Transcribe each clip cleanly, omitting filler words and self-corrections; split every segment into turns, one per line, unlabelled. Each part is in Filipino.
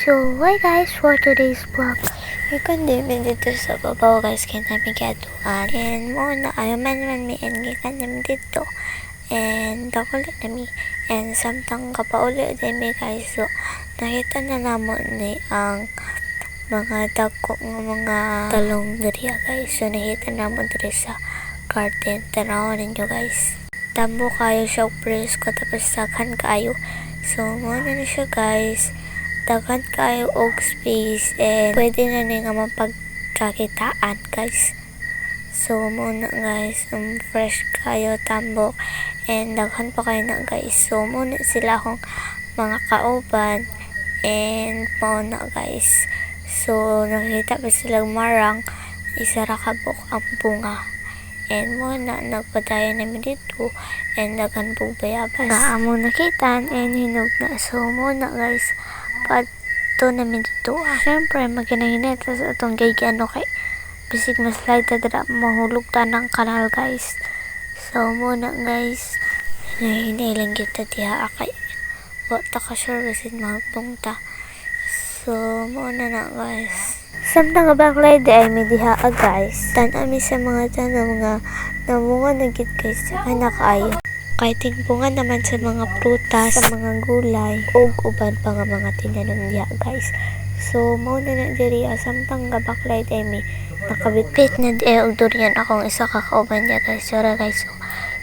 So, hi guys, for today's vlog. Kundi dito sa babaw guys, kaya namin katuan. And muna, ayaw man may gikan namin dito. And dakulit namin. And samtang kapaulit namin guys. So, nakita na namon ni ang mga dako ng mga talong diriya guys. So, nakita namon diri sa garden. Tanawan ninyo guys. Tambo kayo siya presko tapos sakhan kayo. So, muna na siya guys. Daghan kayo og space and pwede na nga mapagkakitaan guys. So muna guys, fresh kayo tambok and daghan pa kayo na guys. So muna sila akong mga kauban and muna guys. So nakita pa silang marang isa ra kabuk ang bunga. And muna nagpadayon namin dito and daghan po bayabas na amo nakitaan and hinog na. So muna guys, pato namin dito. Siyempre, magkinahinit sa itong gaygiano kay bisig mas light na dira mahulog ta ng kanal guys. So, muna guys, hinahinay lang kita diha kay wata ka sure kasi magpunta. So, muna na guys. Samtang nga backlight ay may diha guys. Tanami sa mga tanong nga namunga na gid guys sa kanakaayo. Kay tingpungan naman sa mga prutas, sa mga gulay, ug uban pa nga mga tinanom diha guys. So, mao na diri samtang nga backlight ay may nakabitbit na di og durian akong isa ka kauban diha guys. Sura guys.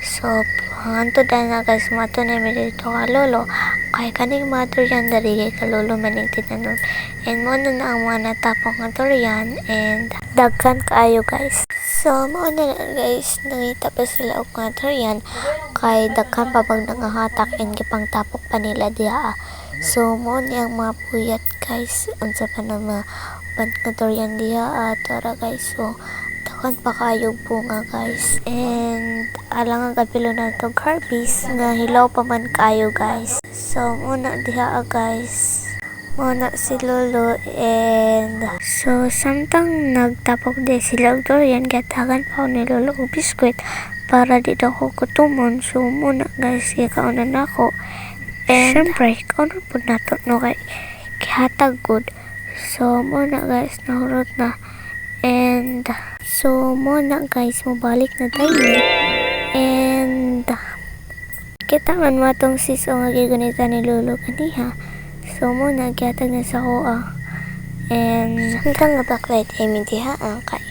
So hangtod na guys, mato na mi dito ka lolo. Kay kaning mga durian diri kay kalolo maning tinanom. And mo na ang mga natapong nga durian and daghan kaayo guys. So, mao na guys, nangita pa sila og mga durian kay daghan pa bang nangahatak and gipang tapok pa nila diha. So, mao ni ang mga puyat guys, unsa pa na mga uban nga durian diha tara guys. So, daghan pa kayo bunga guys and alang ang kapilo na to harvest nga hilaw pa man kayo guys. So, muna diha guys. Muna si lolo and so samtang nagtapok din sila og durian gatagan pa ni lolo og biskwit para di daw ko kutumon. So muna guys, ikaunan ako and syempre ikaunan po nato no kay kihatag good. So muna guys, nahurot na and so muna guys, mabalik na tayo and kita man matong siso nga gigunita ni lolo kaniha. So muna gyatag na sa kuha and samtang nga backlight ay mintiha kay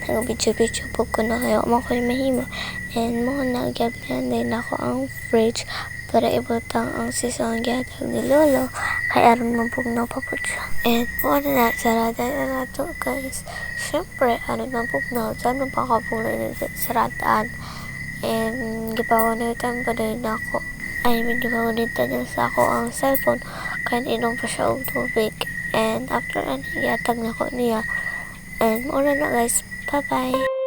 nag-video po ko na kayo mo ko'y mahimo and muna gyaplan din ako ang fridge para ibutang ang sisong gyatag ni lolo kay aron mapugnaw pa po siya. And muna na sarada na to guys. Syempre aron mapugnaw saan pa kapugnaw na saradaan and gipawanitan pa din ako. Ay, medyo maunitan niya sa ako ang cellphone kaya inom pa siya og tubig and after yatag na ko niya and muna na guys, bye bye.